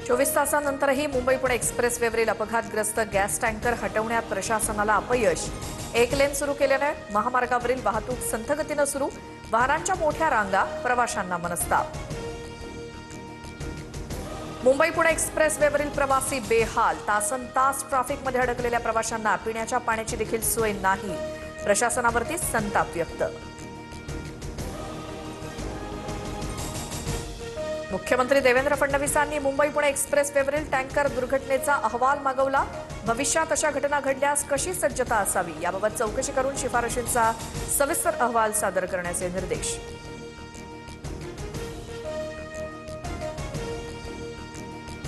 24 तासांनंतरही मुंबई पुणे एक्सप्रेसवेवरील अपघातग्रस्त gas tanker हटवण्यात प्रशासनाला अपयश। एक लेन सुरू केल्याने महामार्गावरील वाहतूक संथ गतीनं सुरू, वाहनांच्या मोठ्या रांगा, प्रवाशांना मनस्ताप। मुंबई पुणे एक्सप्रेसवेवरील प्रवासी बेहाल, तासनतास ट्रॅफिकमध्ये अडकलेल्या प्रवाशांना पिण्याच्या पाण्याची देखील सोय नाही, प्रशासनावरती संताप व्यक्त। मुख्यमंत्री देवेंद्र फडणवीसांनी मुंबई पुणे एक्सप्रेसवेवरील टँकर दुर्घटनेचा अहवाल मागवला। भविष्यात अशा घटना घडल्यास कशी सज्जता असावी याबाबत चौकशी करून शिफारशींचा सविस्तर अहवाल सादर करण्याचे निर्देश।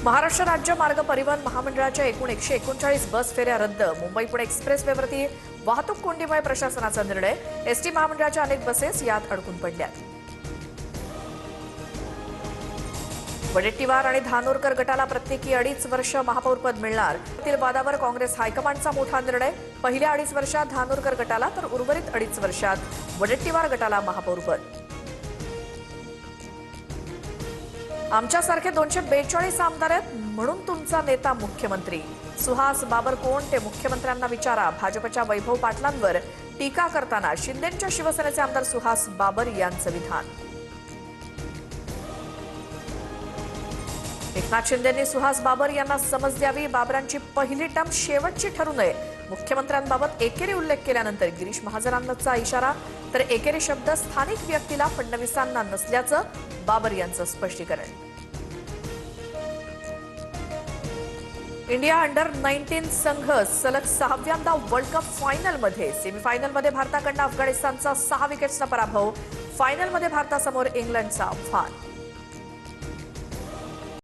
महाराष्ट्र राज्य मार्ग परिवहन महामंडळाच्या एकूण 139 बस फेऱ्या रद्द। मुंबई पुणे एक्सप्रेसवेवरती वाहतूक कोंडीमुळे प्रशासनाचा निर्णय। एसटी महामंडळाच्या अनेक बसेस यात अडकून पडल्यात। वडेट्टीवार आणि धानोरकर गटाला प्रत्येकी 2.5 वर्ष महापौरपद मिळणार। यातील वादावर काँग्रेस हायकमांडचा मोठा निर्णय। पहिल्या 2.5 वर्षात धानोरकर गटाला तर उर्वरित 2.5 वर्षात वडेट्टीवार गटाला महापौरपद। आमच्यासारखे 242 आमदार आहेत म्हणून तुमचा नेता मुख्यमंत्री। सुहास बाबर कोण ते मुख्यमंत्र्यांना विचारा। भाजपच्या वैभव पाटलांवर टीका करताना शिंदेंच्या शिवसेनेचे आमदार सुहास बाबर यांचं विधान। एकनाथ शिंदेंनी सुहास बाबर यांना समज द्यावी। बाबरांची पहिली टर्म शेवटची ठरू नये। मुख्यमंत्र्यांबाबत एकेरी उल्लेख केल्यानंतर गिरीश महाजनांचा इशारा, तर एकेरी शब्द स्थानिक व्यक्तीला फडणवीसांना नसल्याचं बाबर यांचं स्पष्टीकरण। इंडिया अंडर-19 संघ सलग 6व्यांदा वर्ल्ड कप फायनलमध्ये। सेमीफायनलमध्ये भारताकडनं अफगाणिस्तानचा 6 विकेट्सचा पराभव। फायनलमध्ये भारतासमोर इंग्लंडचं आव्हान।